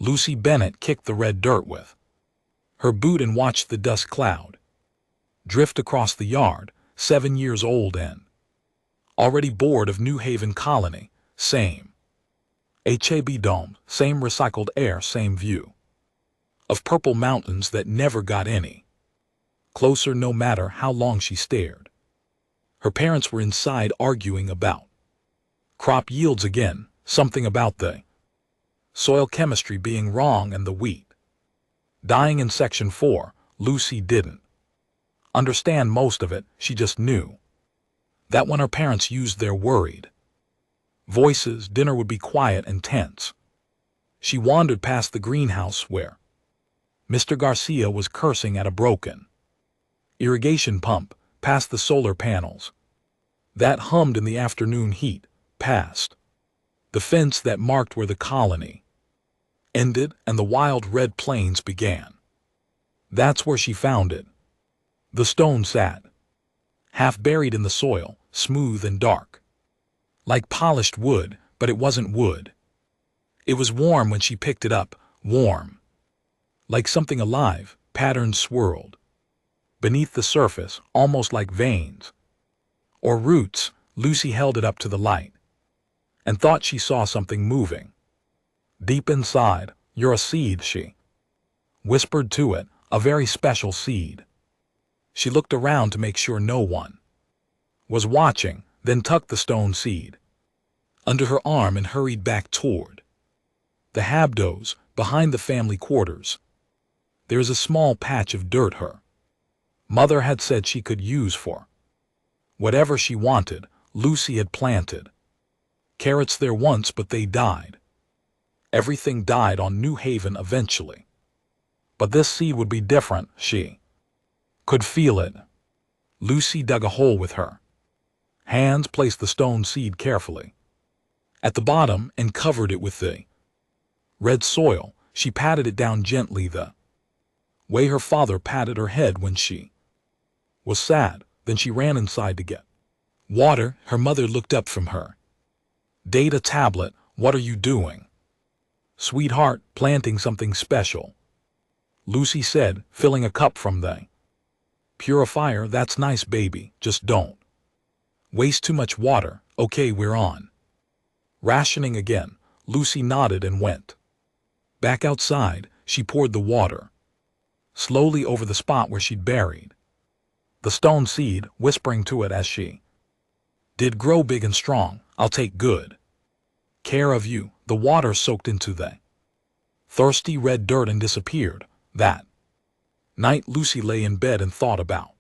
Lucy Bennett kicked the red dirt with her boot and watched the dust cloud drift across the yard, 7 years old and already bored of New Haven Colony. Same HFY dome, same recycled air, same view of purple mountains that never got any closer no matter how long she stared. Her parents were inside arguing about crop yields again, something about the soil chemistry being wrong and the wheat dying in Section 4. Lucy didn't understand most of it. She just knew that when her parents used their worried voices, dinner would be quiet and tense. She wandered past the greenhouse where Mr. Garcia was cursing at a broken irrigation pump, past the solar panels that hummed in the afternoon heat, past the fence that marked where the colony ended and the wild red plains began. That's where she found it. The stone sat half buried in the soil, smooth and dark, like polished wood, but it wasn't wood. It was warm when she picked it up, warm, like something alive. Patterns swirled beneath the surface, almost like veins or roots. Lucy held it up to the light and thought she saw something moving deep inside. You're a seed, she whispered to it, a very special seed. She looked around to make sure no one was watching, then tucked the stone seed under her arm and hurried back toward the Habdos, behind the family quarters. There is a small patch of dirt her mother had said she could use for whatever she wanted. Lucy had planted carrots there once, but they died. Everything died on New Haven eventually. But this seed would be different. She could feel it. Lucy dug a hole with her hands, placed the stone seed carefully at the bottom, and covered it with the red soil. She patted it down gently, the way her father patted her head when she was sad. Then she ran inside to get water. Her mother looked up from her data tablet. What are you doing, sweetheart? Planting something special, Lucy said, filling a cup from the purifier. That's nice, baby. Just don't waste too much water. Okay, we're on rationing again. Lucy nodded and went back outside. She poured the water slowly over the spot where she'd buried the stone seed, whispering to it as she did, grow big and strong. I'll take good care of you. The water soaked into the thirsty red dirt and disappeared. That night Lucy lay in bed and thought about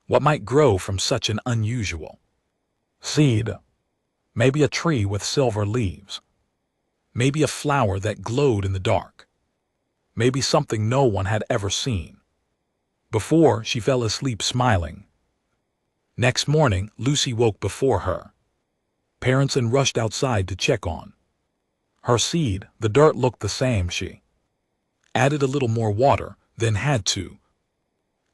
what might grow from such an unusual seed. Maybe a tree with silver leaves. Maybe a flower that glowed in the dark. Maybe something no one had ever seen before. She fell asleep smiling. Next morning, Lucy woke before her parents and rushed outside to check on her seed. The dirt looked the same. She added a little more water, then had to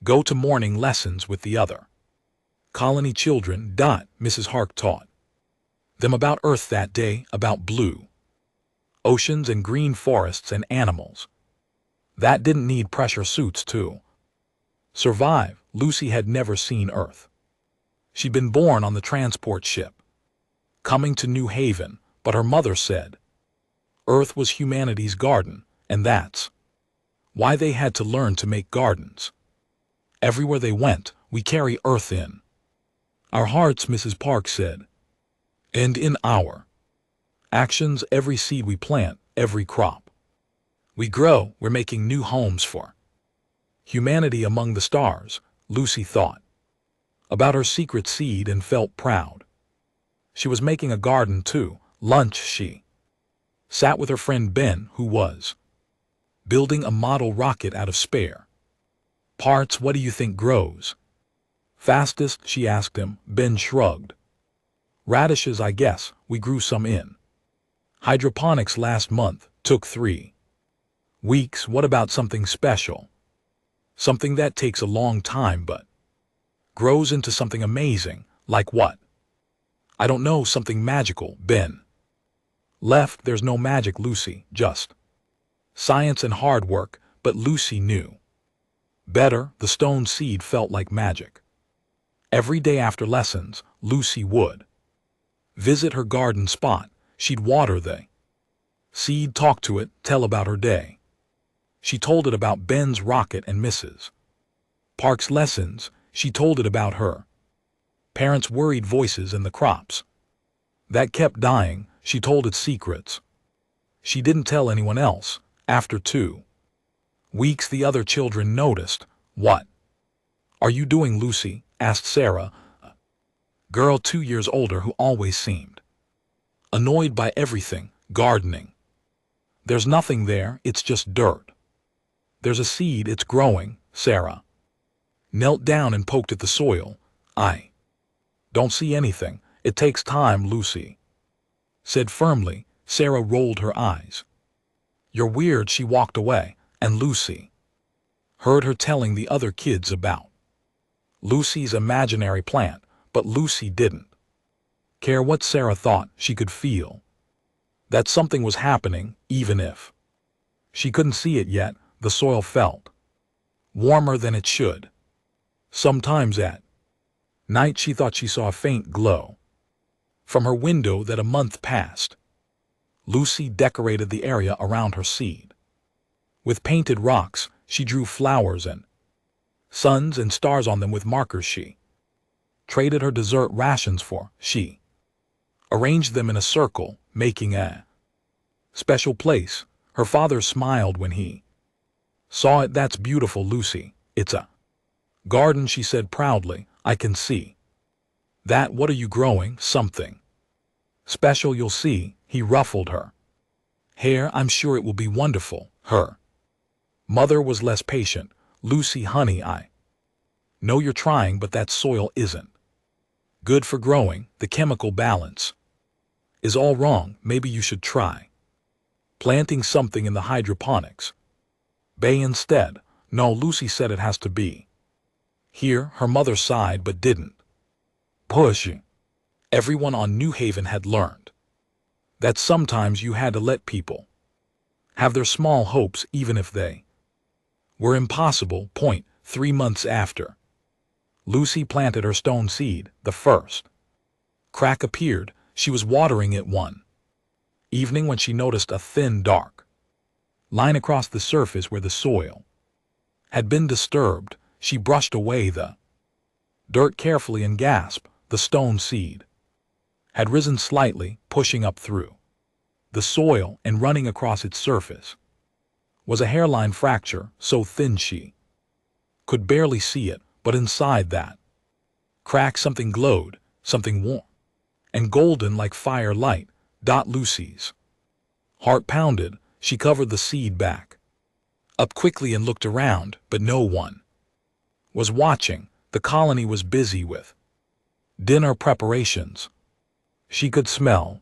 go to morning lessons with the other colony children. Mrs. Hark taught them about Earth that day, about blue oceans and green forests and animals that didn't need pressure suits to survive. Lucy had never seen Earth. She'd been born on the transport ship coming to New Haven, but her mother said Earth was humanity's garden, and that's why they had to learn to make gardens. Everywhere they went, we carry Earth in our hearts, Mrs. Park said, and in our actions. Every seed we plant, every crop we grow, we're making new homes for humanity among the stars. Lucy thought about her secret seed and felt proud. She was making a garden too. Lunch, she sat with her friend Ben, who was building a model rocket out of spare parts. What do you think grows fastest? She asked him. Ben shrugged. Radishes, I guess. We grew some in hydroponics last month. Took 3 weeks. What about something special? Something that takes a long time but grows into something amazing. Like what? I don't know. Something magical. Ben left. There's no magic, Lucy. Just Science and hard work, but Lucy knew. Better, the stone seed felt like magic. Every day after lessons, Lucy would visit her garden spot. She'd water the seed, talk to it, tell about her day. She told it about Ben's rocket and Mrs. Park's lessons. She told it about her parents' worried voices and the crops that kept dying. She told it secrets she didn't tell anyone else. After 2 weeks, the other children noticed. "What are you doing, Lucy?" asked Sarah, a girl 2 years older who always seemed annoyed by everything. "Gardening." "There's nothing there, it's just dirt." "There's a seed, it's growing." Sarah knelt down and poked at the soil. "I don't see anything." "It takes time," Lucy said firmly. Sarah rolled her eyes. "You're weird." She walked away, and Lucy heard her telling the other kids about Lucy's imaginary plant, but Lucy didn't care what Sarah thought. She could feel that something was happening, even if she couldn't see it yet. The soil felt warmer than it should. Sometimes at night she thought she saw a faint glow from her window. That a month passed. Lucy decorated the area around her seed with painted rocks. She drew flowers and suns and stars on them with markers. She traded her dessert rations for. She arranged them in a circle, making a special place. Her father smiled when he saw it. "That's beautiful, Lucy. It's a garden," she said proudly. "I can see that." "What are you growing?" "Something special, you'll see." He ruffled her hair. "I'm sure it will be wonderful." Her mother was less patient. "Lucy, honey, I know you're trying, but that soil isn't good for growing. The chemical balance is all wrong. Maybe you should try planting something in the hydroponics bay instead." "No," Lucy said, "it has to be here." Her mother sighed but didn't push. Everyone on New Haven had learned that sometimes you had to let people have their small hopes, even if they were impossible. 3 months after Lucy planted her stone seed, the first crack appeared. She was watering it one evening when she noticed a thin, dark line across the surface where the soil had been disturbed. She brushed away the dirt carefully and gasped. The stone seed had risen slightly, pushing up through the soil, and running across its surface was a hairline fracture, so thin she could barely see it. But inside that crack something glowed, something warm and golden like firelight. Lucy's heart pounded. She covered the seed back up quickly and looked around, but no one was watching. The colony was busy with dinner preparations. She could smell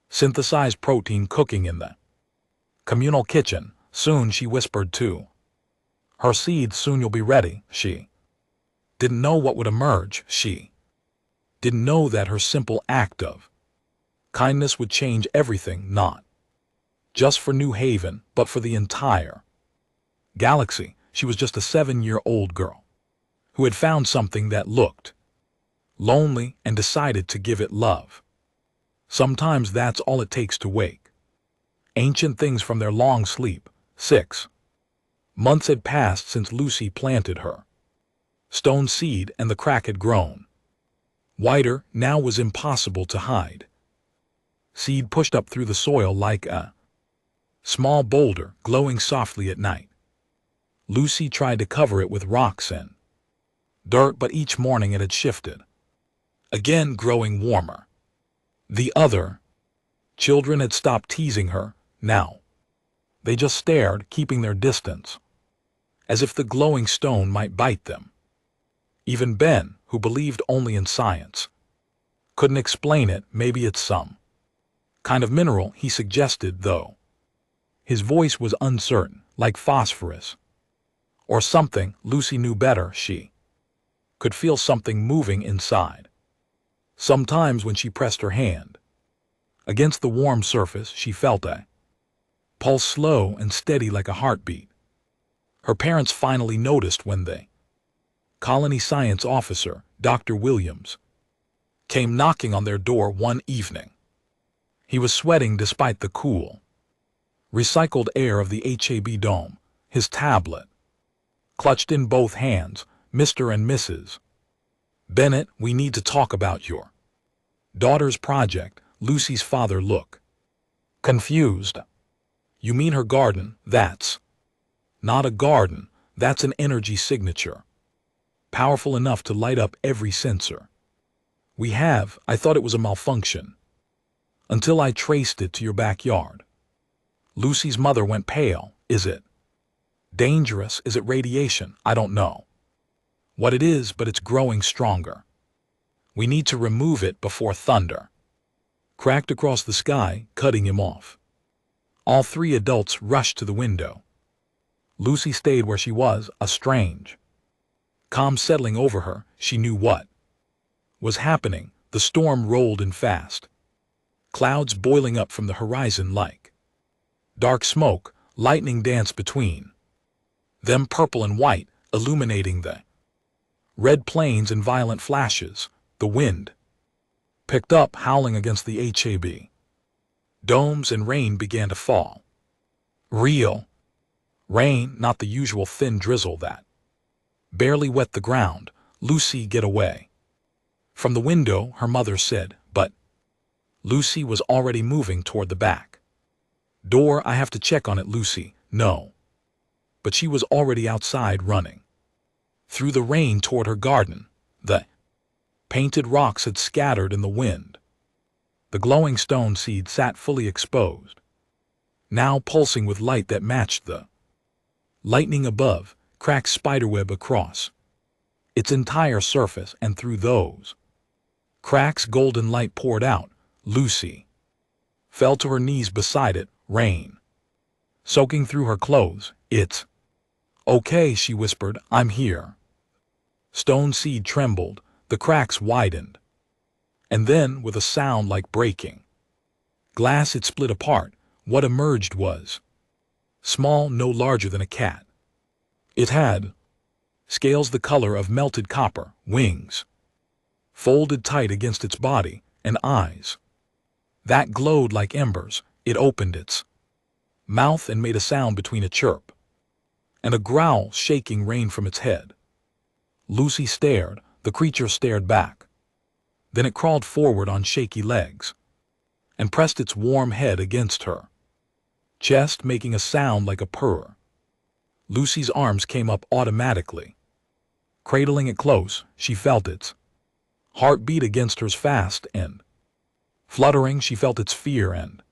synthesized protein cooking in the communal kitchen. "Soon," she whispered to her seed, "soon you'll be ready." She didn't know what would emerge. She didn't know that her simple act of kindness would change everything, not just for New Haven, but for the entire galaxy. She was just a 7-year-old girl who had found something that looked lonely and decided to give it love. Sometimes that's all it takes to wake ancient things from their long sleep. 6 months had passed since Lucy planted her stone seed, and the crack had grown wider. Now was impossible to hide. Seed pushed up through the soil like a small boulder, glowing softly at night. Lucy tried to cover it with rocks and dirt, but each morning it had shifted, again growing warmer. The other children had stopped teasing her. Now they just stared, keeping their distance, as if the glowing stone might bite them. Even Ben, who believed only in science, couldn't explain it. "Maybe it's some kind of mineral," he suggested, though his voice was uncertain, "like phosphorus or something." Lucy knew better. She could feel something moving inside. Sometimes when she pressed her hand against the warm surface, she felt a pulse slow and steady like a heartbeat. Her parents finally noticed when the colony science officer, Dr. Williams, came knocking on their door one evening. He was sweating despite the cool, recycled air of the HFY dome, his tablet clutched in both hands. Mr. and Mrs. Bennett, we need to talk about your daughter's project. Lucy's father looked confused. You mean her garden? That's not a garden, that's an energy signature, powerful enough to light up every sensor. I thought it was a malfunction, until I traced it to your backyard. Lucy's mother went pale. Is it dangerous? Is it radiation? I don't know what it is, but it's growing stronger. We need to remove it before thunder cracked across the sky, cutting him off. All three adults rushed to the window. Lucy stayed where she was, a strange calm settling over her. She knew what was happening. The storm rolled in fast, clouds boiling up from the horizon like dark smoke. Lightning danced between them, purple and white, illuminating the red plains in violent flashes. The wind picked up, howling against the HFY domes, and rain began to fall. Real rain, not the usual thin drizzle that barely wet the ground. Lucy, get away from the window, her mother said, but Lucy was already moving toward the back door. I have to check on it, Lucy. No. But she was already outside, running through the rain toward her garden. The painted rocks had scattered in the wind. The glowing stone seed sat fully exposed, now pulsing with light that matched the lightning above, cracked spiderweb across its entire surface, and through those cracks golden light poured out. Lucy fell to her knees beside it, rain soaking through her clothes. It's okay, she whispered. I'm here. Stone seed trembled, the cracks widened, and then, with a sound like breaking glass, it split apart. What emerged was small, no larger than a cat. It had scales the color of melted copper, wings folded tight against its body, and eyes that glowed like embers. It opened its mouth and made a sound between a chirp and a growl, shaking rain from its head. Lucy stared. The creature stared back. Then it crawled forward on shaky legs and pressed its warm head against her chest, making a sound like a purr. Lucy's arms came up automatically, cradling it close. She felt its heart beat against hers, fast and fluttering. She felt its fear and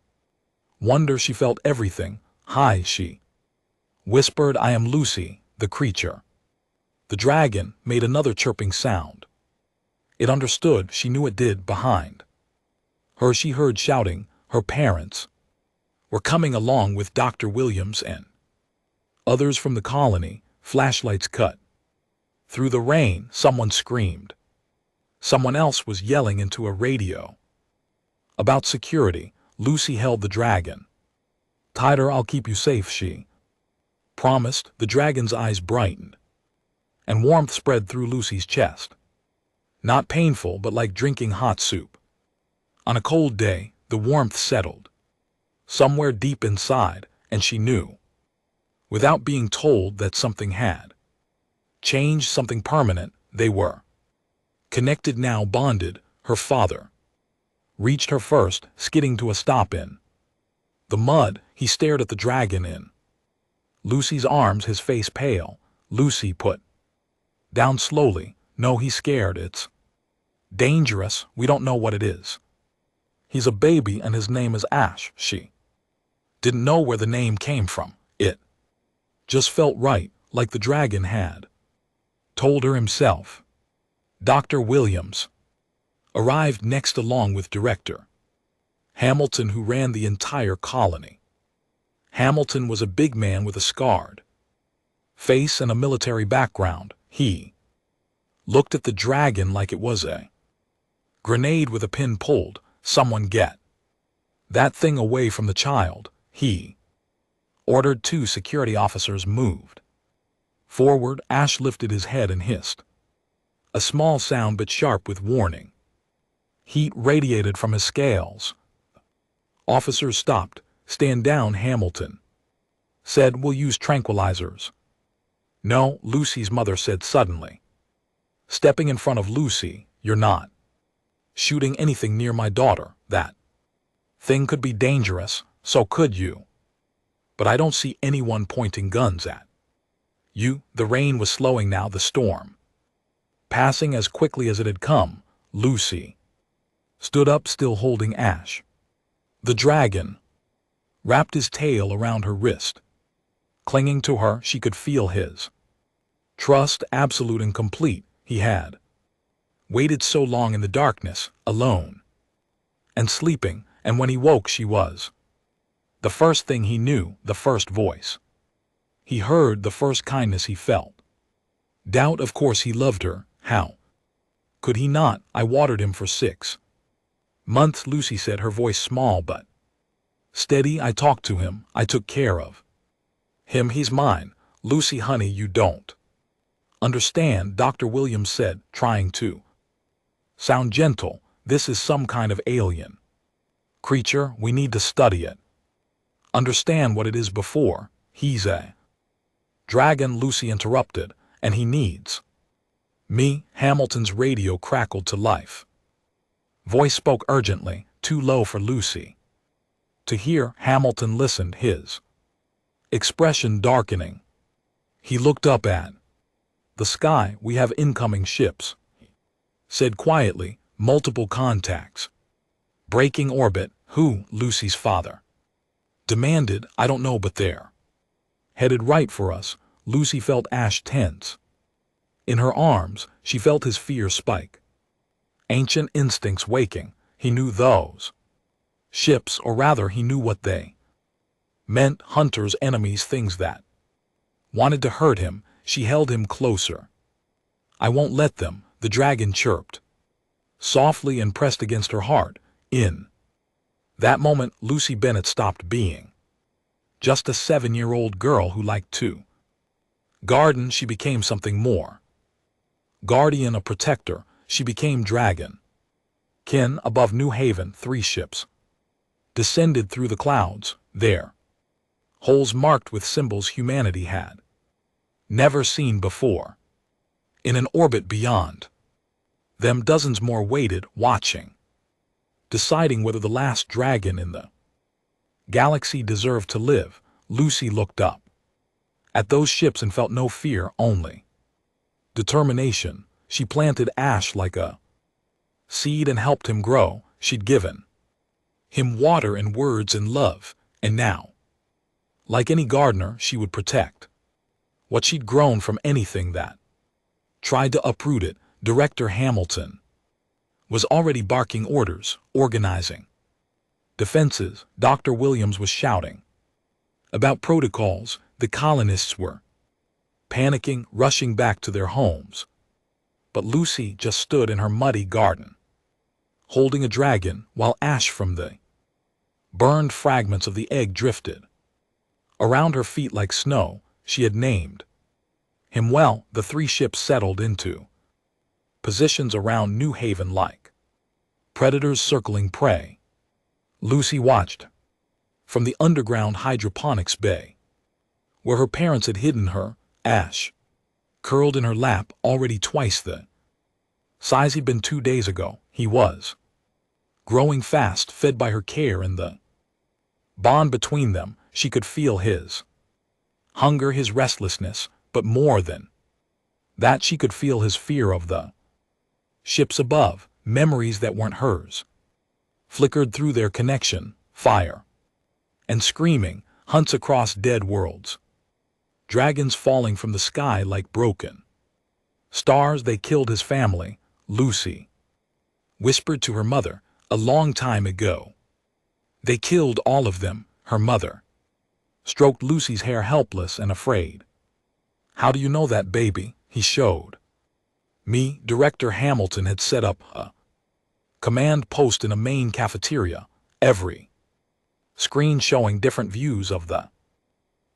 wonder. She felt everything. Hi, she whispered. I am Lucy, the creature. The dragon made another chirping sound. It understood. She knew it did. Behind her she heard shouting. Her parents were coming, along with Dr. Williams and others from the colony. Flashlights cut through the rain. Someone screamed. Someone else was yelling into a radio about security. Lucy held the dragon tighter. I'll keep you safe, she promised. The dragon's eyes brightened, and warmth spread through Lucy's chest. Not painful, but like drinking hot soup. On a cold day, the warmth settled somewhere deep inside, and she knew, without being told, that something had changed, something permanent. They were connected now, bonded. Her father reached her first, skidding to a stop in the mud. He stared at the dragon in Lucy's arms, his face pale. Lucy put down slowly. No, he's scared. It's dangerous. We don't know what it is. He's a baby and his name is Ash. She didn't know where the name came from. It just felt right, like the dragon had told her himself. Dr. Williams arrived next, along with Director Hamilton, who ran the entire colony. Hamilton was a big man with a scarred face and a military background. He looked at the dragon like it was a grenade with a pin pulled. Someone get that thing away from the child, he ordered. 2 security officers moved forward. Ash lifted his head and hissed. A small sound but sharp with warning. Heat radiated from his scales. Officers stopped. Stand down, Hamilton said. We'll use tranquilizers. No, Lucy's mother said suddenly. Stepping in front of Lucy, you're not shooting anything near my daughter. That thing could be dangerous, so could you. But I don't see anyone pointing guns at you. The rain was slowing now, the storm passing as quickly as it had come. Lucy stood up, still holding Ash. The dragon wrapped his tail around her wrist. Clinging to her, she could feel his trust, absolute and complete. He had waited so long in the darkness, alone and sleeping, and when he woke she was the first thing he knew, the first voice he heard, the first kindness he felt. Doubt, of course he loved her. How could he not? I watered him for 6 months, Lucy said, her voice small but steady. I talked to him. I took care of him. He's mine. Lucy, honey, you don't understand, Dr. Williams said, trying to sound gentle. This is some kind of alien creature. We need to study it. Understand what it is before. He's a dragon, Lucy interrupted, and he needs me. Hamilton's radio crackled to life. Voice spoke urgently, too low for Lucy to hear. Hamilton listened, his expression darkening. He looked up at the sky. We have incoming ships, he said quietly. Multiple contacts. Breaking orbit. Who? Lucy's father demanded. I don't know, but they're headed right for us. Lucy felt Ash tense. In her arms, she felt his fear spike. Ancient instincts waking. He knew those ships, or rather he knew what they meant. Hunters, enemies, things that wanted to hurt him. She held him closer. I won't let them, the dragon chirped softly and pressed against her heart. In that moment, Lucy Bennett stopped being just a 7-year-old girl who liked to garden. She became something more. Guardian, a protector. She became dragon kin. Above New Haven, 3 ships descended through the clouds, their holes marked with symbols humanity had never seen before. In an orbit beyond them, dozens more waited, watching, deciding whether the last dragon in the galaxy deserved to live. Lucy looked up at those ships and felt no fear, only determination. She planted Ash like a seed and helped him grow. She'd given him water and words and love, and now, like any gardener, she would protect what she'd grown from anything that tried to uproot it. Director Hamilton was already barking orders, organizing defenses. Dr. Williams was shouting about protocols. The colonists were panicking, rushing back to their homes. But Lucy just stood in her muddy garden, holding a dragon, while ash from the burned fragments of the egg drifted around her feet like snow. She had named him well. The 3 ships settled into positions around New Haven like predators circling prey. Lucy watched from the underground hydroponics bay, where her parents had hidden her. Ash curled in her lap, already twice the size he'd been 2 days ago. He was growing fast, fed by her care and the bond between them. She could feel his hunger, his restlessness, but more than that, she could feel his fear of the ships above. Memories that weren't hers flickered through their connection. Fire and screaming, hunts across dead worlds, dragons falling from the sky like broken stars. They killed his family, Lucy whispered to her mother, a long time ago. They killed all of them. Her mother stroked Lucy's hair, helpless and afraid. How do you know that, baby? He showed me. Director Hamilton had set up a command post in a main cafeteria, every screen showing different views of the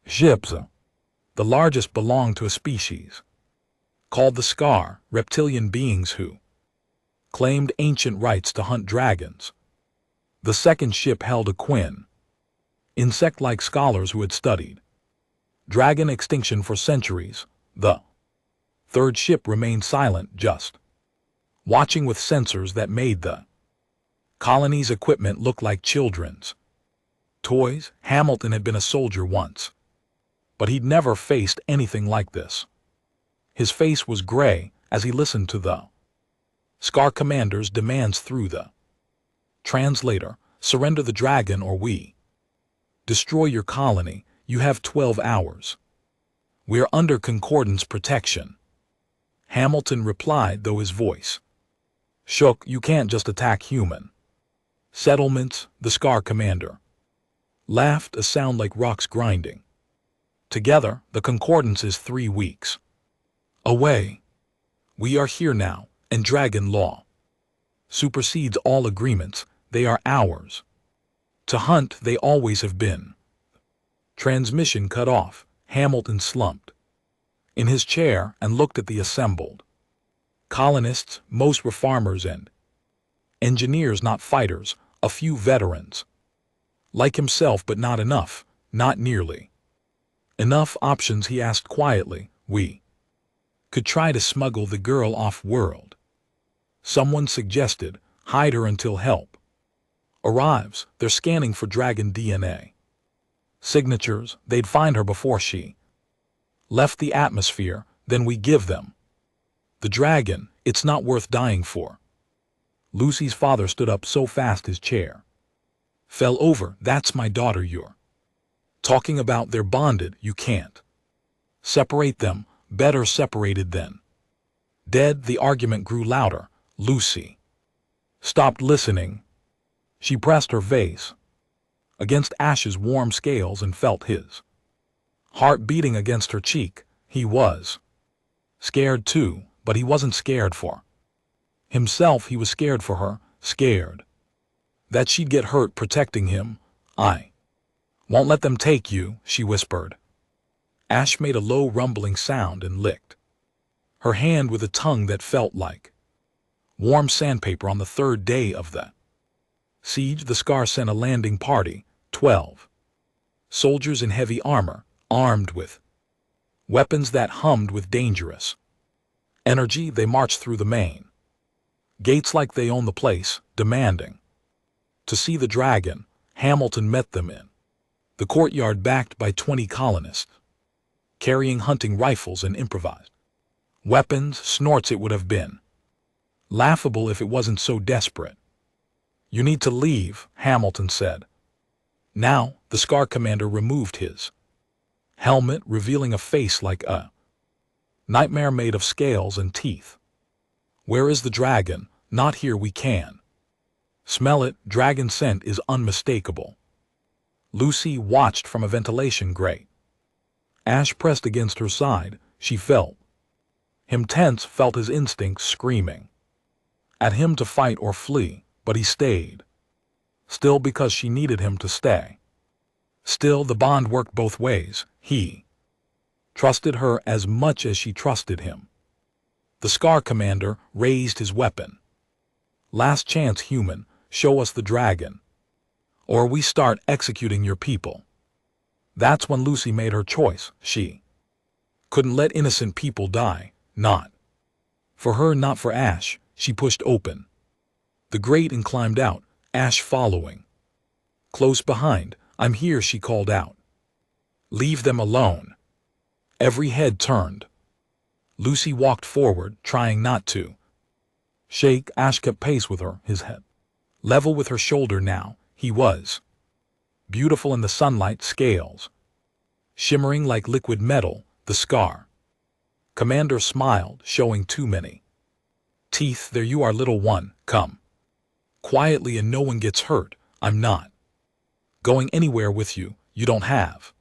Ships, the largest belonged to a species called the Scar, reptilian beings who claimed ancient rights to hunt dragons. The second ship held a Quinn, insect-like scholars who had studied dragon extinction for centuries. The third ship remained silent, just watching with sensors that made the colony's equipment look like children's toys. Hamilton had been a soldier once, but he'd never faced anything like this. His face was gray as he listened to the Scar commander's demands through the translator. Surrender the dragon or we destroy your colony. You have 12 hours. We're under Concordance protection. Hamilton replied, though his voice shook. You can't just attack human settlements. The Scar commander laughed, a sound like rocks grinding together. The Concordance is 3 weeks away. We are here now, and dragon law supersedes all agreements. They are ours to hunt. They always have been. Transmission cut off. Hamilton slumped in his chair and looked at the assembled colonists. Most were farmers and engineers, not fighters. A few veterans like himself, but not enough, not nearly enough options. He asked quietly, we could try to smuggle the girl off-world. Someone suggested, hide her until help arrives. They're scanning for dragon DNA signatures. They'd find her before she left the atmosphere. Then we give them the dragon. It's not worth dying for. Lucy's father stood up so fast his chair fell over. That's my daughter you're talking about. They're bonded. You can't separate them. Better separated than dead. The argument grew louder. Lucy stopped listening. She pressed her face against Ash's warm scales and felt his heart beating against her cheek. He was scared too, but he wasn't scared for himself. He was scared for her, scared that she'd get hurt protecting him. I won't let them take you, she whispered. Ash made a low rumbling sound and licked her hand with a tongue that felt like warm sandpaper. On the third day of the siege, the Scar sent a landing party, 12 soldiers in heavy armor, armed with weapons that hummed with dangerous energy. They marched through the main gates like they owned the place, demanding to see the dragon. Hamilton met them in the courtyard, backed by 20 colonists, carrying hunting rifles and improvised weapons. Snorts. It would have been laughable if it wasn't so desperate. You need to leave, Hamilton said. Now, the Scar commander removed his helmet, revealing a face like a nightmare made of scales and teeth. Where is the dragon? Not here. We can smell it. Dragon scent is unmistakable. Lucy watched from a ventilation grate. Ash pressed against her side. She felt him tense, felt his instincts screaming at him to fight or flee, but he stayed still because she needed him to stay still. The bond worked both ways. He trusted her as much as she trusted him. The Scar commander raised his weapon. Last chance, human. Show us the dragon, or we start executing your people. That's when Lucy made her choice. She couldn't let innocent people die. Not for her, not for Ash. She pushed open the grate and climbed out, Ash following close behind. I'm here, she called out. Leave them alone. Every head turned. Lucy walked forward, trying not to shake. Ash kept pace with her, his head level with her shoulder now. He was beautiful in the sunlight, scales shimmering like liquid metal. The Scar commander smiled, showing too many teeth. There you are, little one. Come quietly and no one gets hurt. I'm not going anywhere with you. You don't have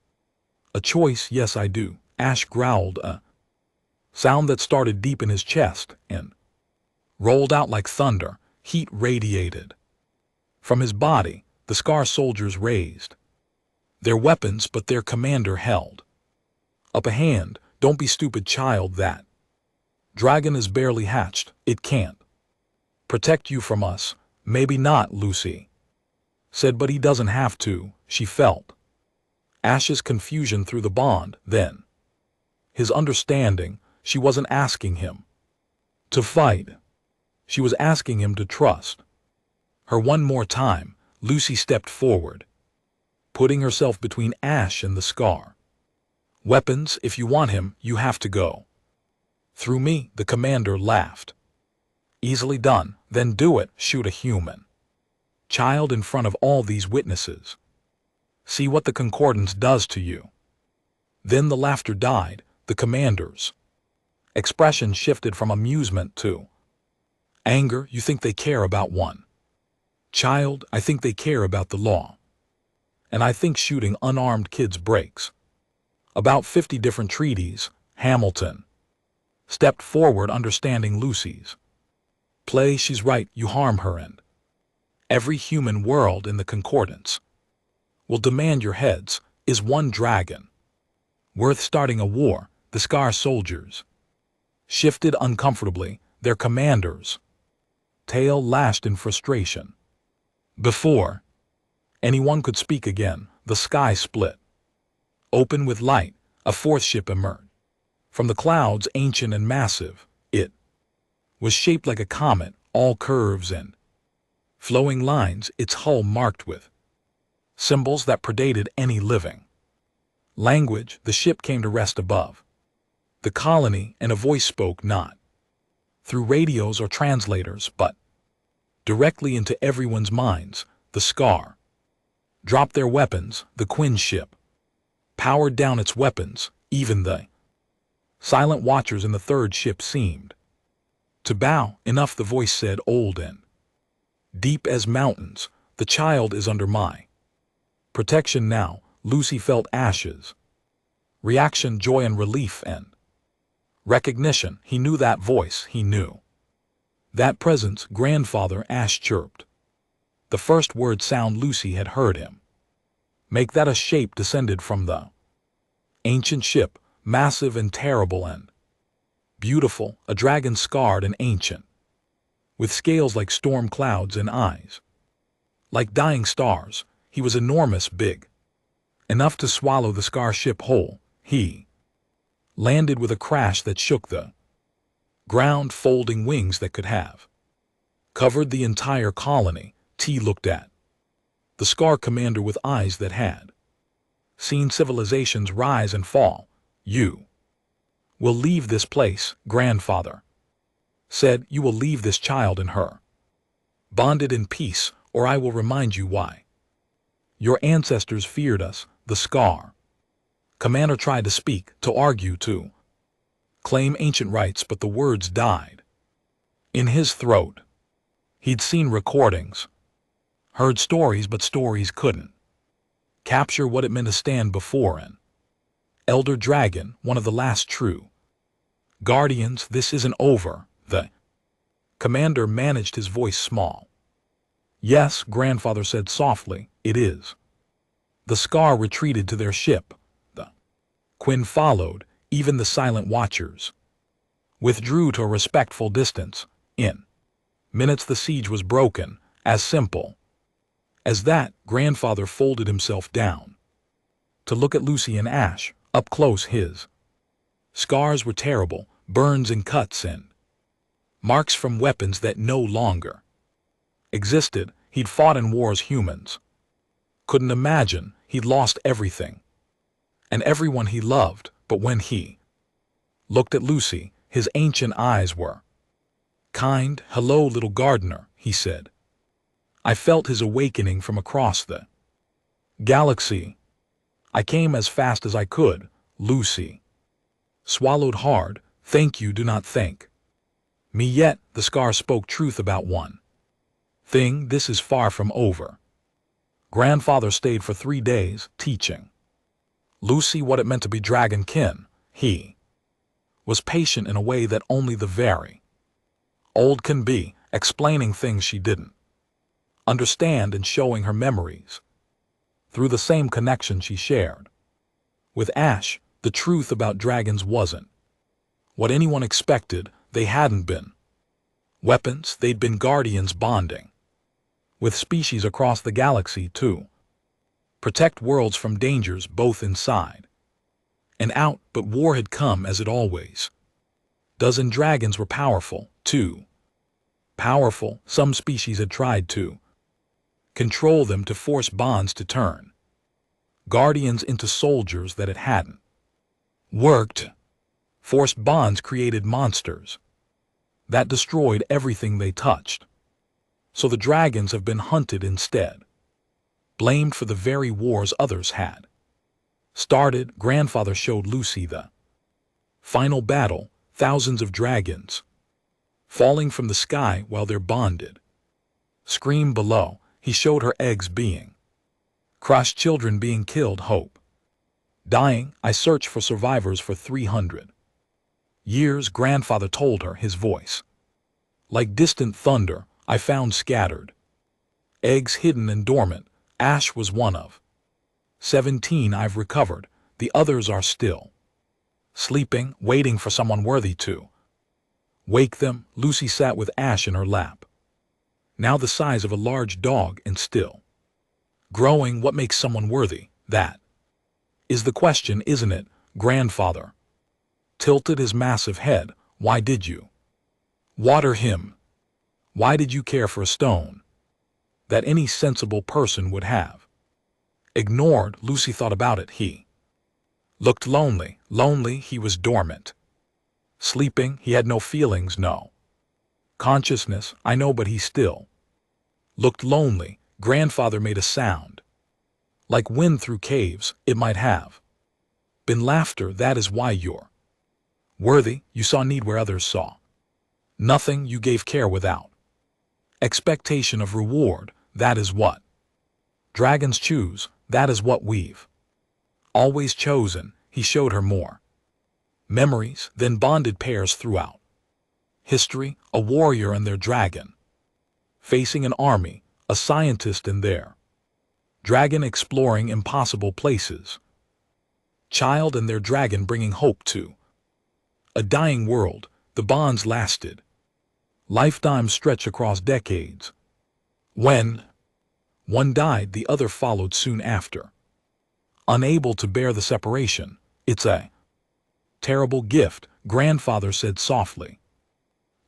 a choice. Yes, I do. Ash growled, a sound that started deep in his chest and rolled out like thunder. Heat radiated from his body. The Scar soldiers raised Their weapons, but their commander held up a hand. Don't be stupid, child. That dragon is barely hatched. It can't protect you from us. Maybe not, Lucy said, but he doesn't have to. She felt Ash's confusion through the bond, then his understanding. She wasn't asking him to fight. She was asking him to trust her one more time. Lucy stepped forward, putting herself between Ash and the scar. Weapons, if you want him, you have to go through me, the commander laughed. Easily done. Then do it. Shoot a human child in front of all these witnesses. See what the concordance does to you. Then the laughter died. The commander's expression shifted from amusement to anger. You think they care about one child? I think they care about the law. And I think shooting unarmed kids breaks about 50 different treaties. Hamilton stepped forward, understanding Lucy's play. She's right. You harm her, and every human world in the concordance will demand your heads. Is one dragon worth starting a war? The Scar soldiers shifted uncomfortably, their commander's tail lashed in frustration. Before anyone could speak again, the sky split open with light. A fourth ship emerged from the clouds, ancient and massive. It was shaped like a comet, all curves and flowing lines, its hull marked with symbols that predated any living language. The ship came to rest above the colony, and a voice spoke, not through radios or translators, but directly into everyone's minds. The Scar dropped their weapons. The Quinn ship powered down its weapons. Even the silent watchers in the third ship seemed to bow. Enough, the voice said, old and deep as mountains. The child is under my protection now. Lucy felt Ash's reaction, joy and relief and recognition. He knew that voice. He knew that presence. Grandfather, Ash chirped. The first word sound Lucy had heard him make. That a shape descended from the ancient ship, massive and terrible and beautiful, a dragon scarred and ancient, with scales like storm clouds and eyes like dying stars. He was enormous, big enough to swallow the Scar ship whole. He landed with a crash that shook the ground, folding wings that could have covered the entire colony. T looked at the Scar commander with eyes that had seen civilizations rise and fall. You will leave this place, grandfather said. You will leave this child and her bonded in peace, or I will remind you why your ancestors feared us. The Scar commander tried to speak, to argue, to claim ancient rights, but the words died in his throat. He'd seen recordings, heard stories, but stories couldn't capture what it meant to stand before an elder dragon, one of the last true guardians. This isn't over. The commander managed his voice small. Yes, grandfather said softly, it is. The Scar retreated to their ship. The Quinn followed. Even the silent watchers withdrew to a respectful distance. In minutes the siege was broken. As simple as that. Grandfather folded himself down to look at Lucy and Ash up close. His scars were terrible, burns and cuts and marks from weapons that no longer existed. He'd fought in wars humans couldn't imagine. He'd lost everything and everyone he loved, but when he looked at Lucy, his ancient eyes were kind. Hello, little gardener, he said. I felt his awakening from across the galaxy. I came as fast as I could. Lucy swallowed hard. Thank you. Do not thank me yet. The Scar spoke truth about one thing. This is far from over. Grandfather stayed for 3 days, teaching Lucy what it meant to be dragon kin. He was patient in a way that only the very old can be, explaining things she didn't understand and showing her memories through the same connection she shared. With Ash, the truth about dragons wasn't what anyone expected. They hadn't been weapons, they'd been guardians bonding with species across the galaxy to protect worlds from dangers both inside and out. But war had come, as it always does, and dragons were powerful, too powerful. Some species had tried to control them, to force bonds, to turn guardians into soldiers. That it hadn't worked. Forced bonds created monsters that destroyed everything they touched. So the dragons have been hunted instead, blamed for the very wars others had started. Grandfather showed Lucy the final battle, thousands of dragons falling from the sky while they're bonded. Scream below. He showed her eggs being crushed, children being killed, hope dying. I searched for survivors for 300 years, Grandfather told her, his voice like distant thunder. I found scattered eggs hidden and dormant. Ash was one of 17 I've recovered. The others are still sleeping, waiting for someone worthy to wake them. Lucy sat with Ash in her lap, now the size of a large dog and still growing. What makes someone worthy? That is the question, isn't it? Grandfather tilted his massive head. Why did you water him? Why did you care for a stone that any sensible person would have ignored? Lucy thought about it. He looked lonely. Lonely. He was dormant, sleeping. He had no feelings, no consciousness. I know, but he still looked lonely. Grandfather made a sound like wind through caves. It might have been laughter. That is why you're worthy. You saw need where others saw nothing. You gave care without expectation of reward. That is what dragons choose. That is what we've always chosen. He showed her more memories, then bonded pairs throughout history, a warrior and their dragon facing an army, a scientist and their dragon exploring impossible places, child and their dragon bringing hope to a dying world. The bonds lasted lifetimes, stretch across decades. When one died, the other followed soon after, unable to bear the separation. It's a terrible gift, Grandfather said softly,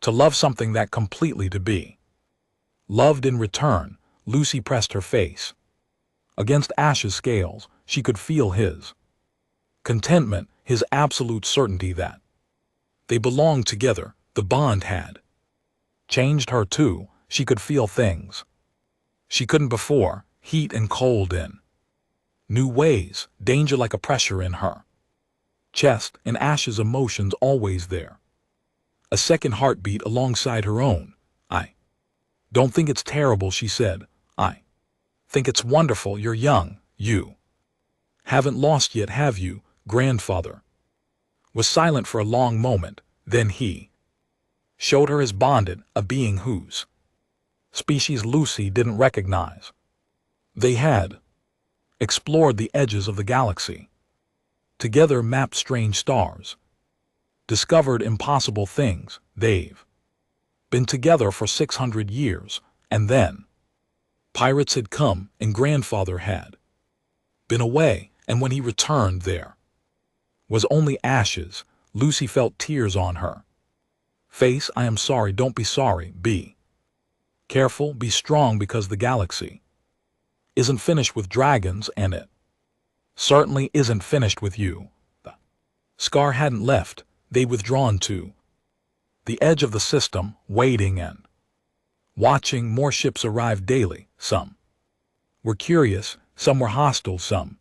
to love something that completely, to be loved in return. Lucy pressed her face against Ash's scales. She could feel his contentment, his absolute certainty that they belonged together. The bond had changed her too. She could feel things she couldn't before, heat and cold in new ways, danger like a pressure in her chest, and Ash's emotions always there, a second heartbeat alongside her own. I don't think it's terrible, she said. I think it's wonderful. You're young. You haven't lost yet, have you? Grandfather was silent for a long moment. Then he showed her his bonded, a being whose species Lucy didn't recognize. They had explored the edges of the galaxy, together mapped strange stars, discovered impossible things. They've been together for 600 years, and then pirates had come, and Grandfather had been away, and when he returned there was only ashes. Lucy felt tears on her face. I am sorry. Don't be sorry. Be careful. Be strong, because the galaxy isn't finished with dragons, and it certainly isn't finished with you. The Scar hadn't left. They'd withdrawn to the edge of the system, waiting and watching. More ships arrived daily. Some were curious, some were hostile, some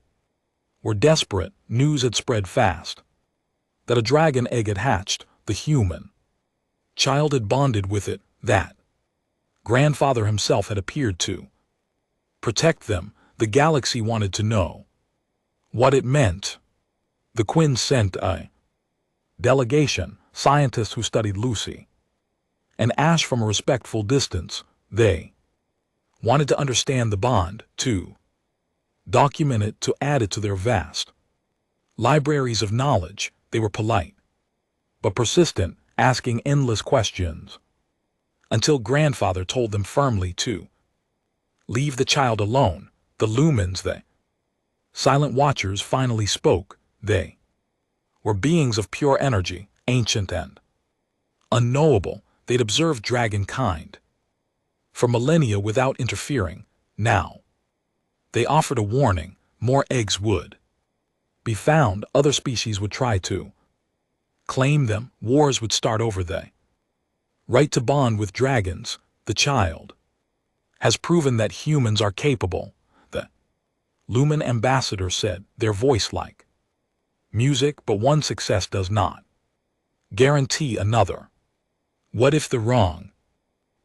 were desperate. News had spread fast that a dragon egg had hatched. The human child had bonded with it. That Grandfather himself had appeared to protect them. The galaxy wanted to know what it meant. The Quinn sent a delegation, scientists who studied Lucy and Ash from a respectful distance. They wanted to understand the bond, to document it to add it to their vast libraries of knowledge. They were polite, but persistent, asking endless questions, until grandfather told them firmly to leave the child alone. The lumens, the silent watchers, finally spoke. They were beings of pure energy, ancient and unknowable. They'd observed dragon kind for millennia without interfering. Now they offered a warning: more eggs would be found, other species would try to claim them, wars would start over the right to bond with dragons. The child has proven that humans are capable, the Lumen ambassador said, their voice like music, but one success does not guarantee another. What if the wrong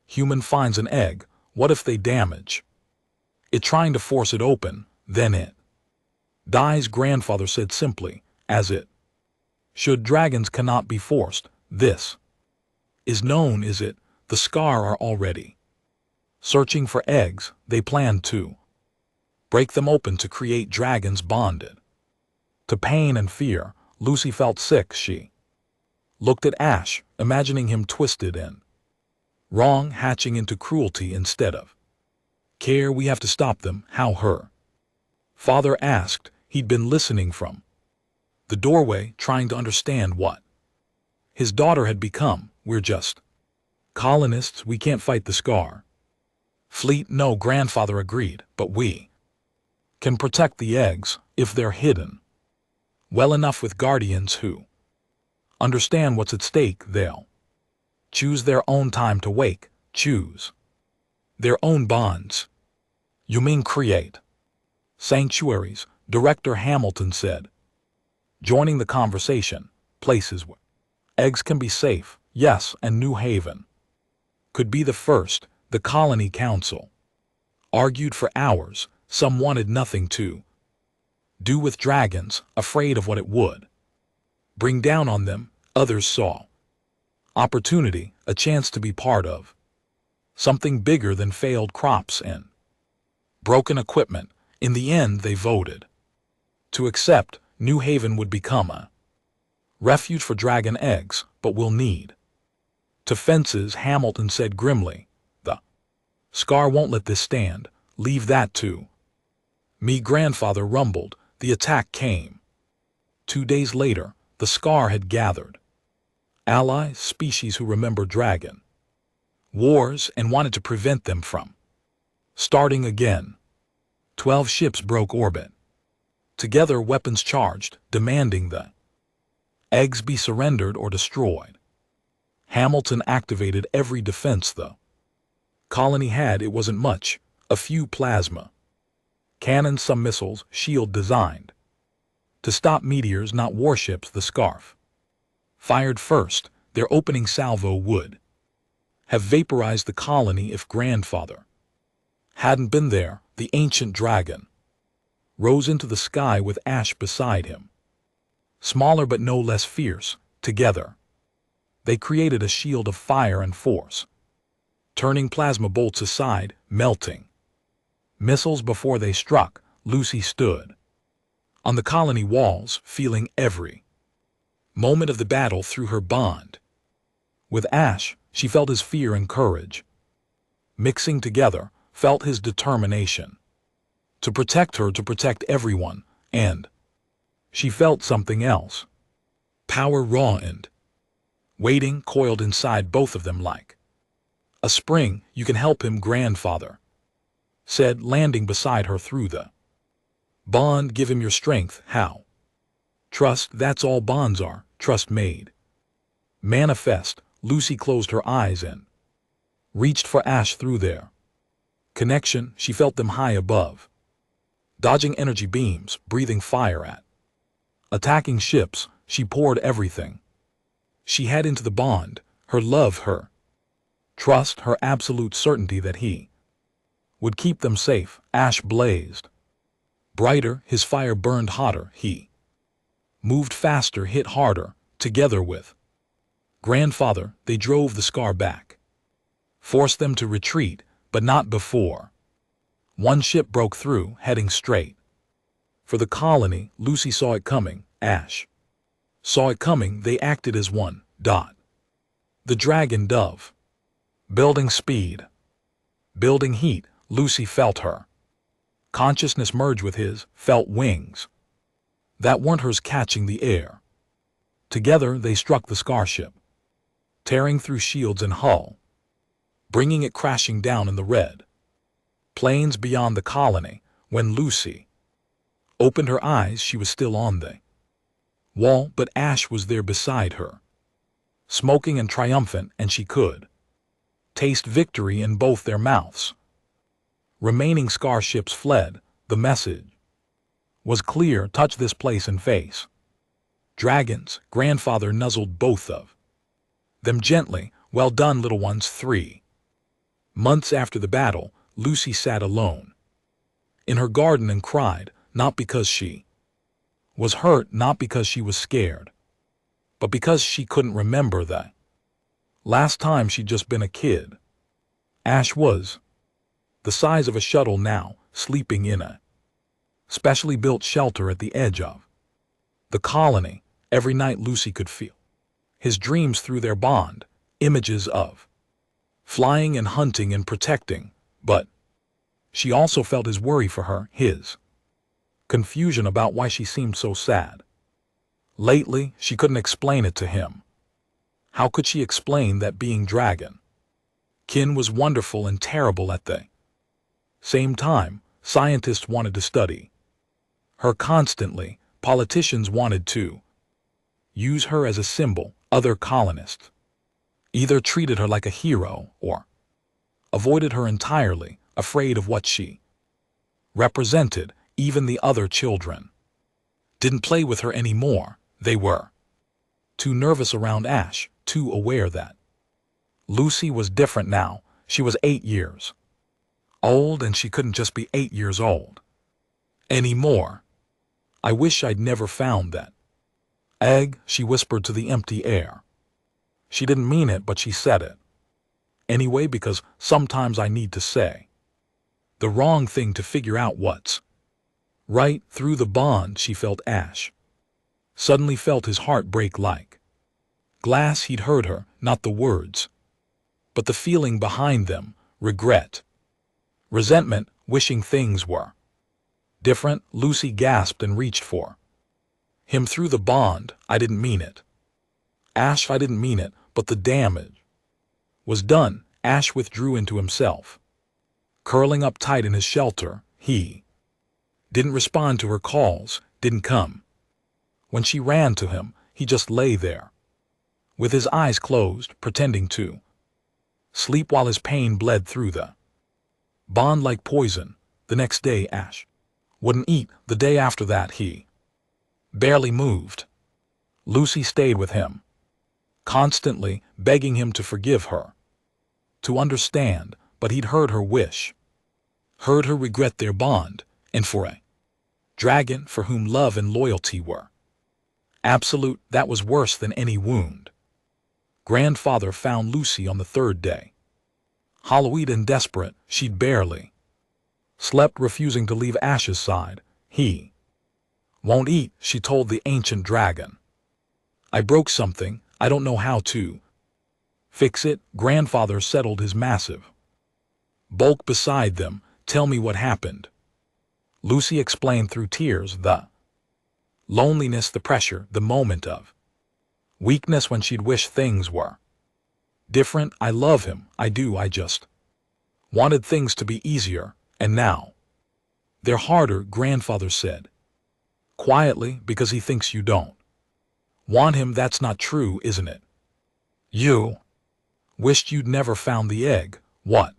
human finds an egg? What if they damage it trying to force it open? Then it dies, grandfather said simply, as it should. Dragons cannot be forced. This is known, is it? The Scar are already searching for eggs. They plan to break them open to create dragons bonded to pain and fear. Lucy felt sick. She looked at Ash, imagining him twisted and wrong, hatching into cruelty instead of care. We have to stop them. How? Her father asked. He'd been listening from the doorway, trying to understand what his daughter had become. We're just colonists. We can't fight the Scar fleet. No, grandfather agreed, but we can protect the eggs if they're hidden well enough with guardians who understand what's at stake. They'll choose their own time to wake, choose their own bonds. You mean create sanctuaries? Director Hamilton said, joining the conversation. Places where eggs can be safe. Yes, and New Haven could be the first. The Colony Council argued for hours. Some wanted nothing to do with dragons, afraid of what it would bring down on them. Others saw opportunity, a chance to be part of something bigger than failed crops and broken equipment. In the end, they voted to accept. New Haven would become a refuge for dragon eggs, but we'll need to fences, Hamilton said grimly. The Scar won't let this stand. Leave that to me, grandfather rumbled. The attack came 2 days later. The Scar had gathered allies, species who remember dragon wars and wanted to prevent them from starting again. 12 ships broke orbit together, weapons charged, demanding the eggs be surrendered or destroyed. Hamilton activated every defense the colony had. It wasn't much: a few plasma cannons, some missiles, shield designed to stop meteors, not warships. The Scarf fired first. Their opening salvo would have vaporized the colony if grandfather hadn't been there. The ancient dragon rose into the sky with Ash beside him, smaller but no less fierce. Together they created a shield of fire and force, turning plasma bolts aside, melting missiles before they struck. Lucy stood on the colony walls, feeling every moment of the battle through her bond with Ash. She felt his fear and courage mixing together, felt his determination to protect her, to protect everyone, and she felt something else. Power, raw and waiting, coiled inside both of them like a spring. You can help him, grandfather said, landing beside her. Through the bond, give him your strength. How? Trust. That's all bonds are. Trust made manifest. Lucy closed her eyes and reached for Ash. Through their connection, she felt them high above, dodging energy beams, breathing fire at attacking ships. She poured everything she had into the bond: her love, her trust, her absolute certainty that he would keep them safe. Ash blazed brighter, his fire burned hotter. He moved faster, hit harder. Together with grandfather, they drove the Scar back, forced them to retreat, but not before one ship broke through, heading straight For the colony, Lucy saw it coming. Ash saw it coming. They acted as one. The dragon dove. Building speed. Building heat. Lucy felt her consciousness merge with his, felt wings that weren't hers catching the air. Together they struck the starship, tearing through shields and hull, bringing it crashing down in the red plains beyond the colony. When Lucy opened her eyes, she was still on the wall, but Ash was there beside her, smoking and triumphant, and she could taste victory in both their mouths. Remaining starships fled. The message was clear: touch this place and face dragons. Grandfather nuzzled both of them gently. Well done, little ones. 3 months after the battle, Lucy sat alone in her garden and cried, not because she was hurt, not because she was scared, but because she couldn't remember the last time she'd just been a kid. Ash was the size of a shuttle now, sleeping in a specially built shelter at the edge of the colony. Every night Lucy could feel his dreams through their bond, images of flying and hunting and protecting, but she also felt his worry for her, his confusion about why she seemed so sad. Lately, she couldn't explain it to him. How could she explain that being dragon kin was wonderful and terrible at the same time? Scientists wanted to study her constantly. Politicians wanted to use her as a symbol. Other colonists either treated her like a hero or avoided her entirely, afraid of what she represented. Even the other children didn't play with her anymore. They were too nervous around Ash, too aware that Lucy was different now. She was 8 years old, and she couldn't just be 8 years old anymore. I wish I'd never found that egg, she whispered to the empty air. She didn't mean it, but she said it anyway, because sometimes I need to say the wrong thing to figure out what's right. Through the bond, she felt Ash suddenly felt his heart break like glass. He'd heard her, not the words, but the feeling behind them: regret, resentment, wishing things were different. Lucy gasped and reached for him through the bond. I didn't mean it, Ash, I didn't mean it, but the damage was done. Ash withdrew into himself, curling up tight in his shelter. He didn't respond to her calls, didn't come when she ran to him. He just lay there with his eyes closed, pretending to sleep while his pain bled through the bond like poison. The next day Ash wouldn't eat. The day after that he barely moved. Lucy stayed with him, constantly begging him to forgive her, to understand, but he'd heard her wish, heard her regret their bond, and for a dragon for whom love and loyalty were absolute, that was worse than any wound. Grandfather found Lucy on the 3rd day, hollow-eyed and desperate. She'd barely slept, refusing to leave Ash's side. He won't eat, she told the ancient dragon. I broke something. I don't know how to fix it. Grandfather settled his massive bulk beside them. Tell me what happened. Lucy explained through tears the loneliness, the pressure, the moment of weakness when she'd wish things were different. I love him, I do. I just wanted things to be easier, and now they're harder, Grandfather said quietly, because he thinks you don't want him. That's not true, isn't it? You wished you'd never found the egg. What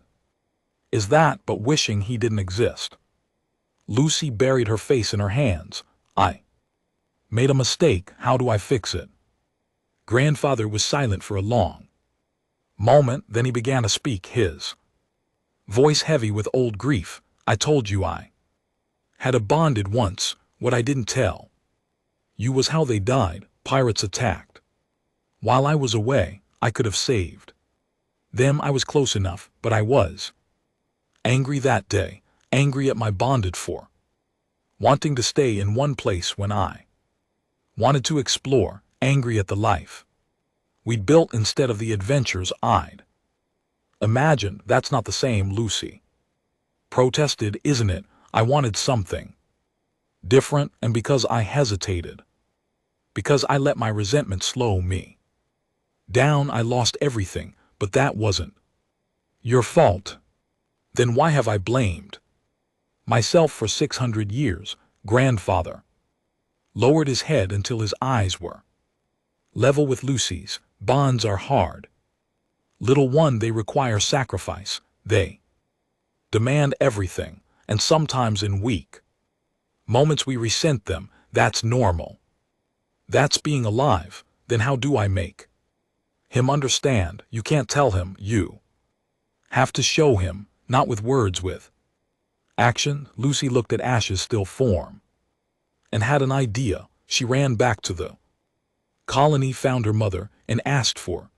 is that but wishing he didn't exist? Lucy buried her face in her hands. I made a mistake. How do I fix it? Grandfather was silent for a long moment. Then he began to speak, his voice heavy with old grief. I told you I had a bonded once. What I didn't tell you was how they died. Pirates attacked. While I was away, I could have saved them. I was close enough, but I was angry that day, angry at my bonded for wanting to stay in one place when I wanted to explore, angry at the life we'd built instead of the adventures I'd imagined. That's not the same, Lucy protested. Isn't it? I wanted something different, and because I hesitated, because I let my resentment slow me down, I lost everything. But that wasn't your fault. Then why have I blamed myself for 600 years? Grandfather lowered his head until his eyes were level with Lucy's. Bonds are hard, little one. They require sacrifice. They demand everything, and sometimes in weak moments we resent them. That's normal. That's being alive. Then how do I make him understand? You can't tell him. You have to show him, not with words, with action. Lucy looked at Ash's still form and had an idea. She ran back to the colony, found her mother, and asked for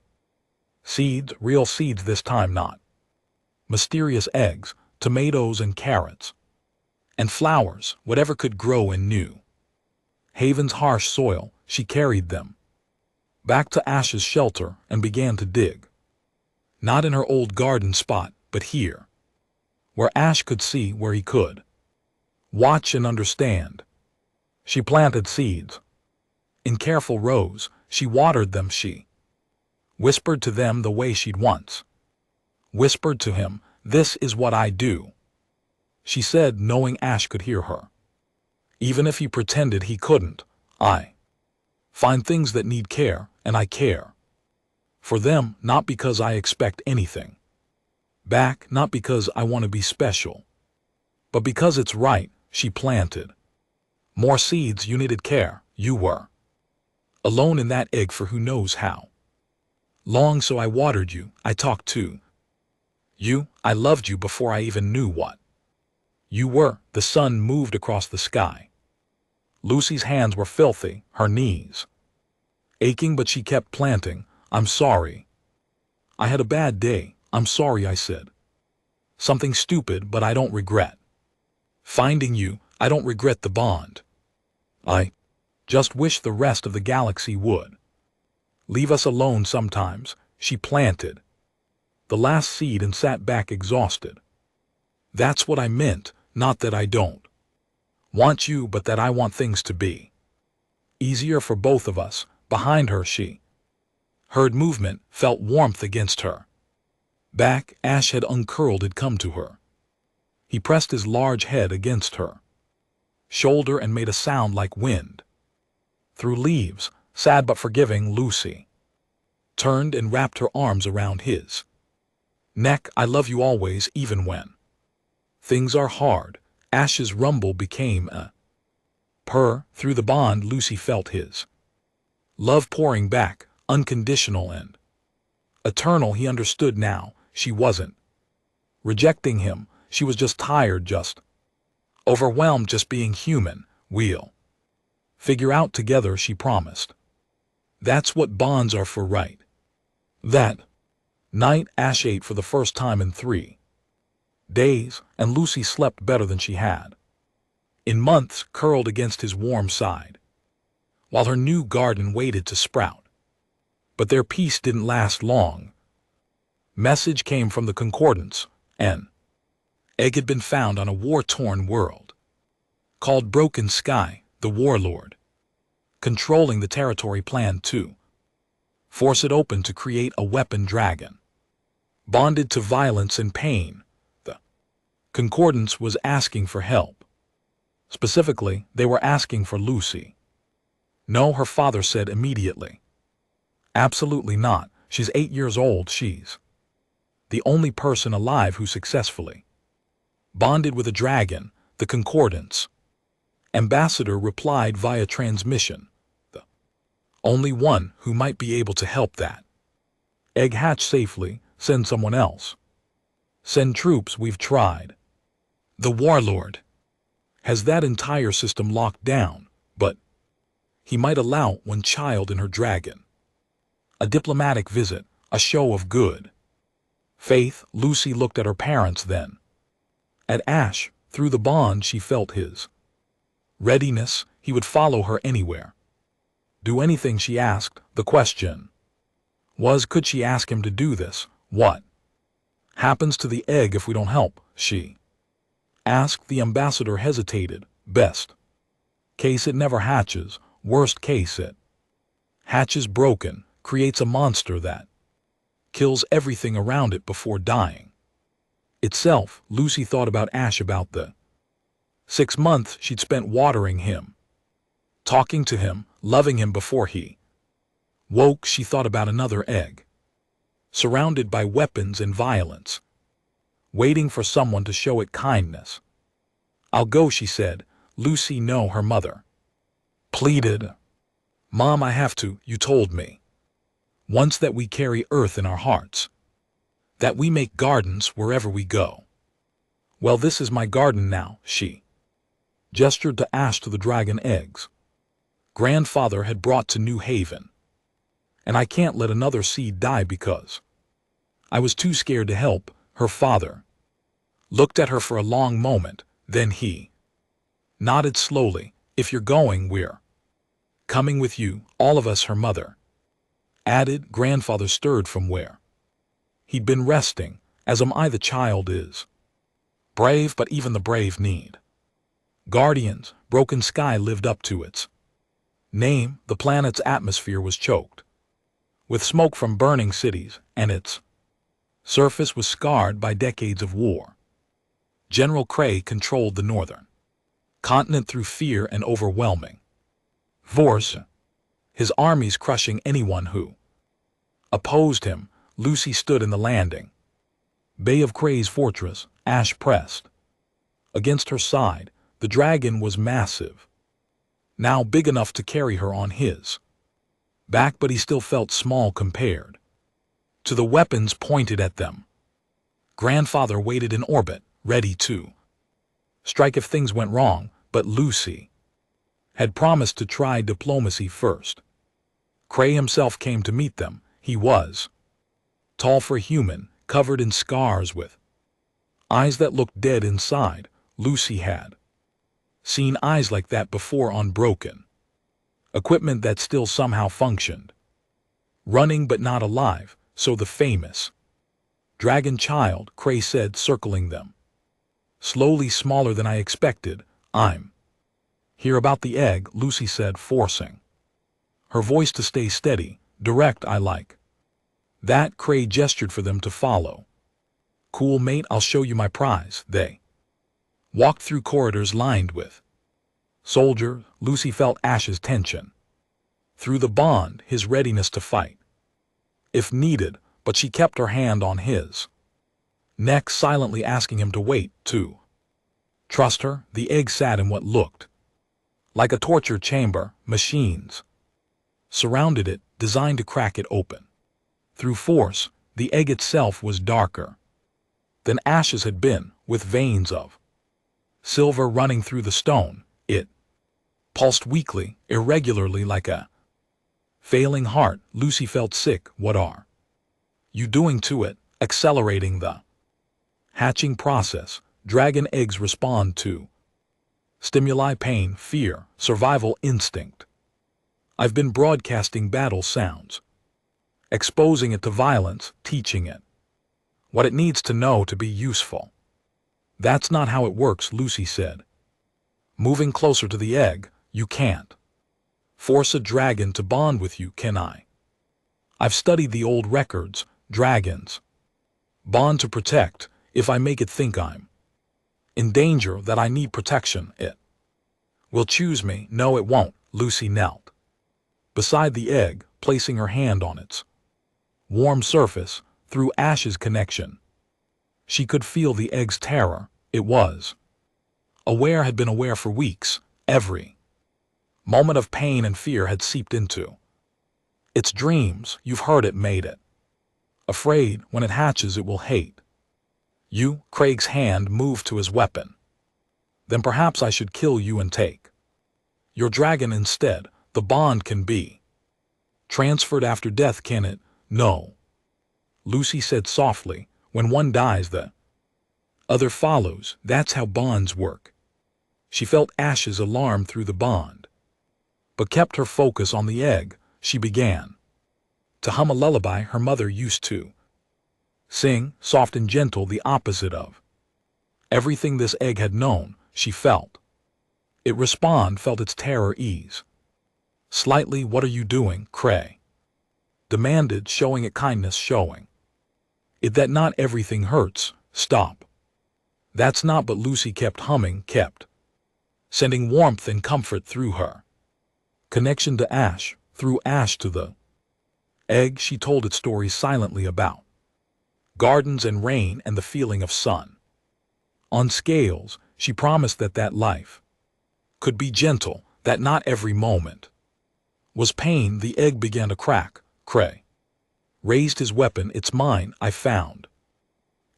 seeds, real seeds this time, not mysterious eggs, tomatoes and carrots, and flowers, whatever could grow in New Haven's harsh soil. She carried them back to Ash's shelter and began to dig. Not in her old garden spot, but here, where Ash could see, where he could watch and understand. She planted seeds in careful rows. She watered them. She whispered to them the way she'd once whispered to him. This is what I do, she said, knowing Ash could hear her. Even if he pretended he couldn't, I find things that need care, and I care for them, not because I expect anything back, not because I want to be special, but because it's right. She planted more seeds. You needed care. You were alone in that egg for who knows how long, so I watered you. I talked to you. I loved you before I even knew what you were. The sun moved across the sky. Lucy's hands were filthy, her knees aching, but she kept planting. I'm sorry. I had a bad day. I'm sorry, I said something stupid, but I don't regret finding you. I don't regret the bond. I just wish the rest of the galaxy would leave us alone sometimes. She planted the last seed and sat back exhausted. That's what I meant, not that I don't want you, but that I want things to be easier for both of us. Behind her she heard movement, felt warmth against her back. Ash had uncurled, had come to her. He pressed his large head against her shoulder and made a sound like wind through leaves. Sad but forgiving, Lucy turned and wrapped her arms around his neck. I love you always, even when things are hard. Ash's rumble became a purr. Through the bond, Lucy felt his love pouring back, unconditional and eternal. He understood now. She wasn't rejecting him. She was just tired, just overwhelmed, just being human. We'll figure out together, she promised. That's what bonds are for, right? That night, Ash ate for the first time in 3 days, and Lucy slept better than she had in months, curled against his warm side, while her new garden waited to sprout. But their peace didn't last long. Message came from the Concordance. An egg had been found on a war-torn world called Broken Sky. The warlord controlling the territory planned to force it open to create a weapon dragon bonded to violence and pain. The Concordance was asking for help. Specifically, they were asking for Lucy. No, her father said immediately. Absolutely not. She's 8 years old. She's the only person alive who successfully bonded with a dragon. The Concordance ambassador replied via transmission. The only one who might be able to help that egg hatch safely. Send someone else. Send troops. We've tried. The warlord has that entire system locked down, but he might allow one child and her dragon a diplomatic visit, a show of good faith. Lucy looked at her parents, then at Ash. Through the bond, she felt his Readiness, he would follow her anywhere. Do anything she asked. The question was, could she ask him to do this? What happens to the egg if we don't help? She asked. The ambassador hesitated. Best case it never hatches. Worst case it hatches broken, creates a monster that kills everything around it before dying itself. Lucy thought about Ash, about the 6 months she'd spent watering him, talking to him, loving him before he woke. She thought about another egg, surrounded by weapons and violence, waiting for someone to show it kindness. I'll go, she said. Lucy, no, her mother pleaded. Mom, I have to. You told me once that we carry earth in our hearts, that we make gardens wherever we go. Well, this is my garden now. She gestured to Ash, to the dragon eggs grandfather had brought to New Haven. And I can't let another seed die because I was too scared to help. Her father looked at her for a long moment, then he nodded slowly. If you're going, we're coming with you, all of us, her mother added. Grandfather stirred from where he'd been resting. As am I. The child is brave, but even the brave need guardians. Broken Sky lived up to its name. The planet's atmosphere was choked with smoke from burning cities, and its surface was scarred by decades of war. General Cray controlled the northern continent through fear and overwhelming force, his armies crushing anyone who opposed him. Lucy stood in the landing bay of Cray's fortress. Ash pressed against her side. The dragon was massive, now big enough to carry her on his back, but he still felt small compared to the weapons pointed at them. Grandfather waited in orbit, ready to strike if things went wrong, but Lucy had promised to try diplomacy first. Cray himself came to meet them. He was tall for a human, covered in scars, with eyes that looked dead inside. Lucy had seen eyes like that before on broken equipment that still somehow functioned, running but not alive. So the famous dragon child, Cray said, circling them slowly. Smaller than I expected. I'm here about the egg, Lucy said, forcing her voice to stay steady. Direct, I like that. Cray gestured for them to follow. Cool, mate, I'll show you my prize. They walked through corridors lined with soldiers. Lucy felt Ash's tension through the bond, his readiness to fight if needed, but she kept her hand on his neck, silently asking him to wait, to trust her. The egg sat in what looked like a torture chamber. Machines surrounded it, designed to crack it open through force. The egg itself was darker than Ash's had been, with veins of silver running through the stone. It pulsed weakly, irregularly, like a failing heart. Lucy felt sick. What are you doing to it? Accelerating the hatching process. Dragon eggs respond to stimuli, pain, fear, survival instinct. I've been broadcasting battle sounds, exposing it to violence, teaching it what it needs to know to be useful. That's not how it works, Lucy said, moving closer to the egg. You can't force a dragon to bond with you, can I? I've studied the old records. Dragons bond to protect. If I make it think I'm in danger, that I need protection, it will choose me. No, it won't. Lucy knelt beside the egg, placing her hand on its warm surface. Through Ash's connection, she could feel the egg's terror. It was aware, had been aware for weeks. Every moment of pain and fear had seeped into its dreams. You've heard it, made it afraid. When it hatches, it will hate you. Craig's hand moved to his weapon. Then perhaps I should kill you and take your dragon instead. The bond can be transferred after death, can it? No, Lucy said softly. When one dies, the other follows. That's how bonds work. She felt Ash's alarm through the bond, but kept her focus on the egg. She began to hum a lullaby her mother used to sing, soft and gentle, the opposite of everything this egg had known. She felt it respond, felt its terror ease. Slightly. "What are you doing?" Cray demanded, showing it kindness, showing it that not everything hurts. "Stop. That's not," but Lucy kept humming, kept sending warmth and comfort through her connection to Ash, through Ash to the egg. She told it stories silently about gardens and rain and the feeling of sun on scales. She promised that life could be gentle, that not every moment was pain. The egg began to crack. Cray raised his weapon. "It's mine. I found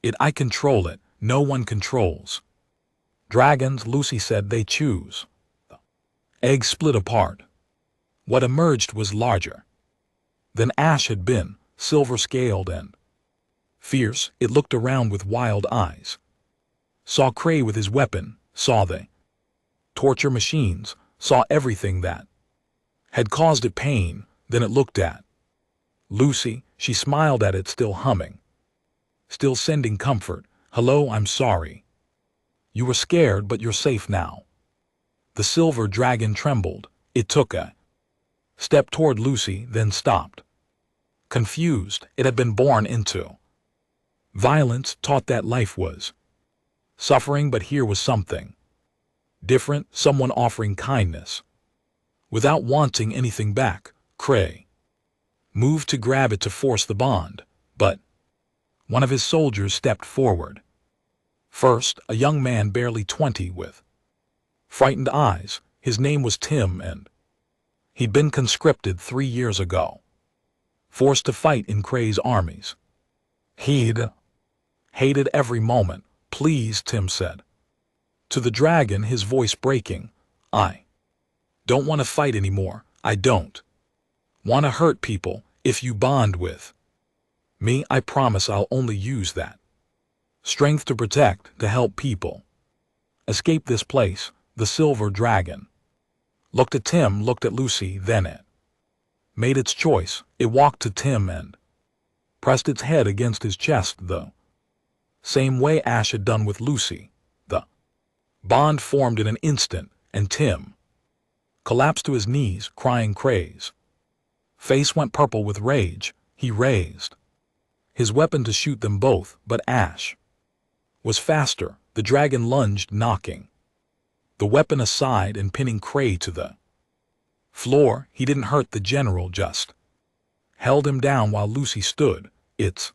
it. I control it. No one controls dragons," Lucy said. "They choose." The egg split apart. What emerged was larger than Ash had been, silver-scaled and fierce. It looked around with wild eyes, saw Cray with his weapon, saw the torture machines, saw everything that had caused it pain. Then it looked at Lucy. She smiled at it, still humming, still sending comfort. "Hello, I'm sorry. You were scared, but you're safe now." The silver dragon trembled. It took a step toward Lucy, then stopped. Confused, it had been born into violence, taught that life was suffering, but here was something different, someone offering kindness without wanting anything back. Cray moved to grab it, to force the bond, but one of his soldiers stepped forward. First, a young man barely 20 with frightened eyes. His name was Tim, and he'd been conscripted 3 years ago, forced to fight in Cray's armies. He'd hated every moment. "Please," Tim said to the dragon, his voice breaking, "I don't want to fight anymore. I don't want to hurt people. If you bond with me, I promise I'll only use that strength to protect, to help people escape this place." The silver dragon looked at Tim, looked at Lucy, then it made its choice. It walked to Tim and pressed its head against his chest, the same way Ash had done with Lucy. The bond formed in an instant, and Tim collapsed to his knees, crying. Cray's face went purple with rage. He raised his weapon to shoot them both, but Ash was faster. The dragon lunged, knocking the weapon aside and pinning Cray to the floor. He didn't hurt the general, just held him down while Lucy stood. "It's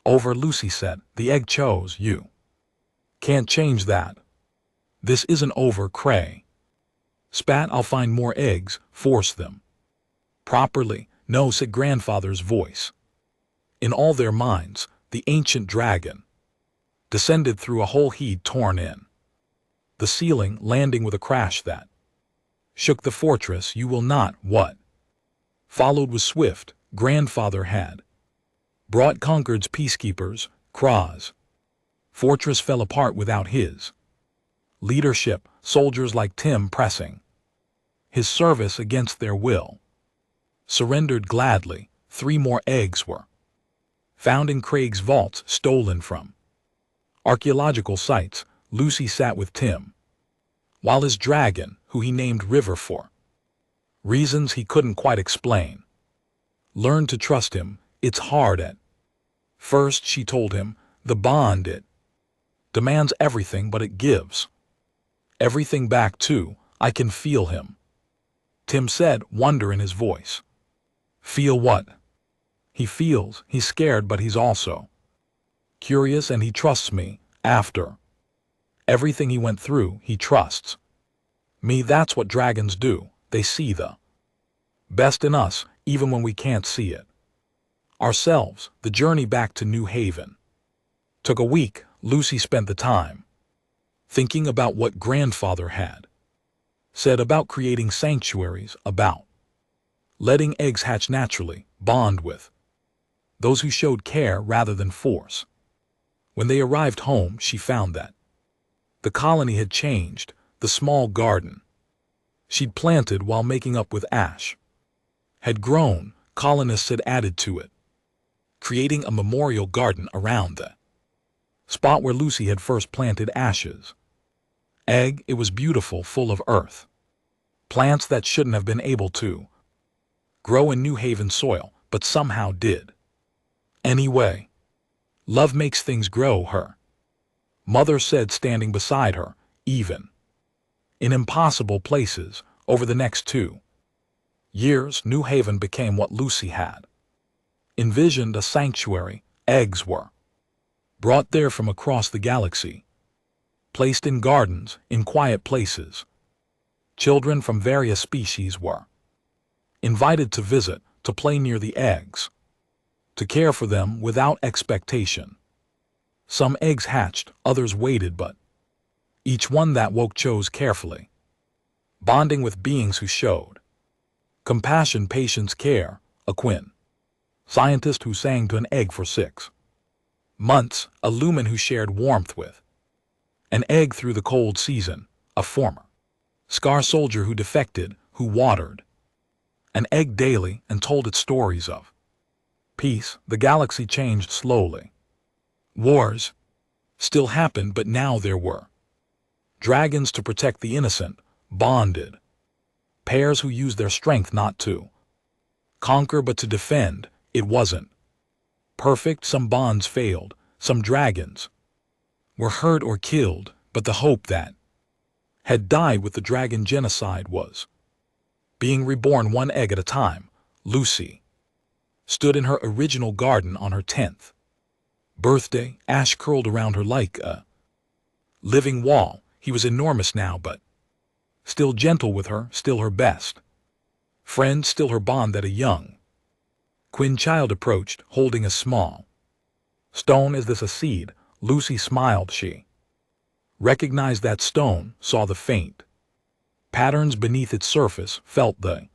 over," Lucy said. "The egg chose you. Can't change that." "This isn't over," Cray spat. "I'll find more eggs, force them properly." "No," said grandfather's voice. In all their minds, the ancient dragon descended through a hole he'd torn in the ceiling, landing with a crash that shook the fortress. "You will not." What followed was swift. Grandfather had brought Concord's peacekeepers. Kraz's fortress fell apart without his leadership. Soldiers like Tim, pressing his service against their will, surrendered gladly. 3 more eggs were found in Craig's vaults, stolen from archaeological sites. Lucy sat with Tim, while his dragon, who he named River for reasons he couldn't quite explain, learned to trust him. "It's hard at first," she told him. "The bond, it demands everything, but it gives everything back too." "I can feel him," Tim said, wonder in his voice. "Feel what?" "He feels. He's scared, but he's also curious, and he trusts me. After everything he went through, he trusts me. That's what dragons do. They see the best in us, even when we can't see it ourselves." The journey back to New Haven took a week. Lucy spent the time thinking about what grandfather had said about creating sanctuaries, about letting eggs hatch naturally, bond with those who showed care rather than force. When they arrived home, she found that the colony had changed. The small garden she'd planted while making up with Ash had grown. Colonists had added to it, creating a memorial garden around the spot where Lucy had first planted Ash's egg. It was beautiful, full of earth, plants that shouldn't have been able to grow in New Haven soil, but somehow did. Anyway, love makes things grow, her mother said, standing beside her, even in impossible places. Over the next 2 years, New Haven became what Lucy had envisioned, a sanctuary. Eggs were brought there from across the galaxy, placed in gardens, in quiet places. Children from various species were invited to visit, to play near the eggs, to care for them without expectation. Some eggs hatched, others waited, but each one that woke chose carefully, bonding with beings who showed compassion, patience, care. A Quinn scientist who sang to an egg for 6 months, a lumen who shared warmth with an egg through the cold season, a former Scar soldier who defected, who watered an egg daily and told it stories of peace. The galaxy changed slowly. Wars still happened, but now there were dragons to protect the innocent, bonded pairs who used their strength not to conquer but to defend. It wasn't perfect. Some bonds failed, some dragons were hurt or killed, but the hope that had died with the dragon genocide was being reborn, one egg at a time. Lucy stood in her original garden on her 10th birthday. Ash curled around her like a living wall. He was enormous now, but still gentle with her, still her best friend, still her bond. That a young Quinn child approached, holding a small stone. Is this a seed? Lucy smiled. She recognized that stone, saw the faint patterns beneath its surface, felt the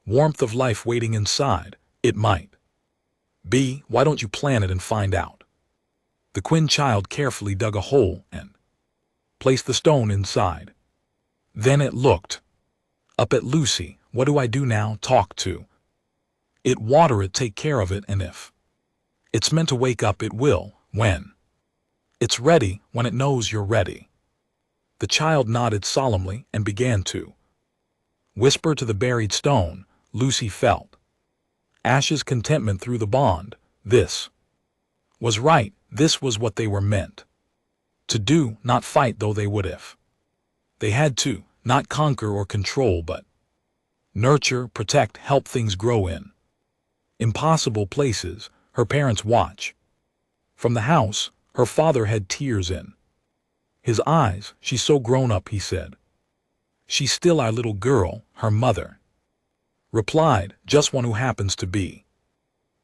warmth of life waiting inside. It might be. Why don't you plant it and find out? The Quinn child carefully dug a hole and placed the stone inside. Then it looked up at Lucy. What do I do now? Talk to it, water it, take care of it, and if it's meant to wake up, it will. When it's ready, when it knows you're ready. The child nodded solemnly and began to whisper to the buried stone. Lucy felt Ash's contentment through the bond. This was right. This was what they were meant to do, not fight, though they would if they had to. Not conquer or control, but nurture, protect, help things grow in impossible places. Her parents watch from the house. Her father had tears in his eyes. She's so grown up, he said. She's still our little girl. Her mother replied, just one who happens to be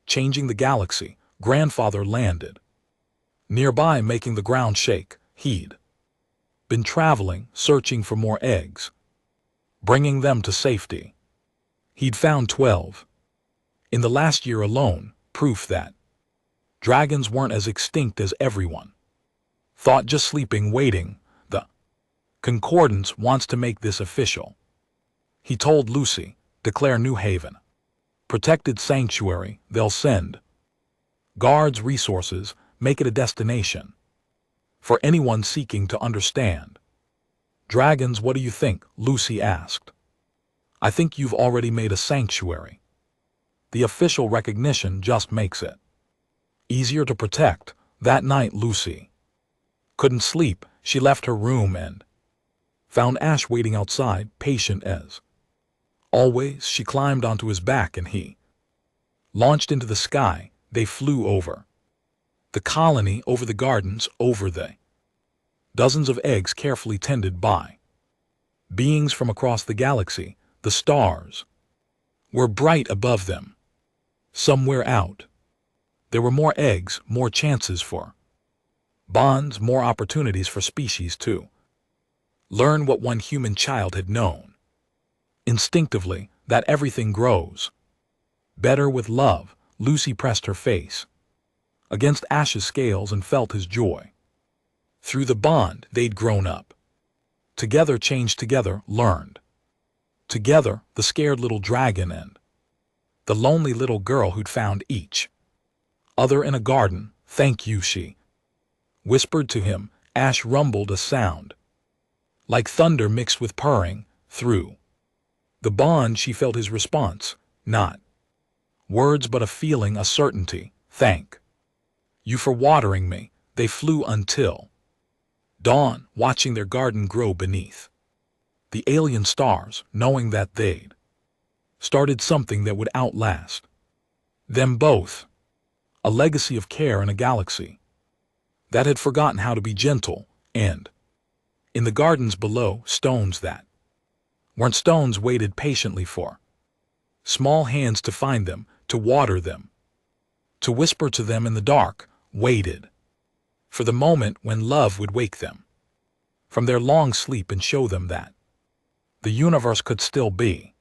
changing the galaxy. Grandfather landed nearby, making the ground shake. He'd been traveling, searching for more eggs, bringing them to safety. He'd found 12 in the last year alone, proof that dragons weren't as extinct as everyone thought, just sleeping, waiting. The Concordance wants to make this official, he told Lucy. Declare New Haven protected sanctuary. They'll send guards, resources, make it a destination for anyone seeking to understand dragons. What do you think? Lucy asked. I think you've already made a sanctuary. The official recognition just makes it easier to protect. That night, Lucy couldn't sleep. She left her room and found Ash waiting outside, patient as always. She climbed onto his back and he launched into the sky. They flew over the colony, over the gardens, over the dozens of eggs carefully tended by beings from across the galaxy. The stars were bright above them. Somewhere out there were more eggs, more chances for bonds, more opportunities for species to learn what one human child had known instinctively, that everything grows better with love. Lucy pressed her face against Ash's scales and felt his joy. Through the bond, they'd grown up Together changed, together learned. Together, the scared little dragon and the lonely little girl who'd found each other in a garden. Thank you, she whispered to him. Ash rumbled, a sound like thunder mixed with purring. Through the bond she felt his response, not words but a feeling, a certainty. Thank you for watering me. They flew until dawn, watching their garden grow beneath the alien stars, knowing that they'd started something that would outlast them both, a legacy of care in a galaxy that had forgotten how to be gentle. And in the gardens below, stones that weren't stones waited patiently for small hands to find them, to water them, to whisper to them in the dark, waited for the moment when love would wake them from their long sleep and show them that the universe could still be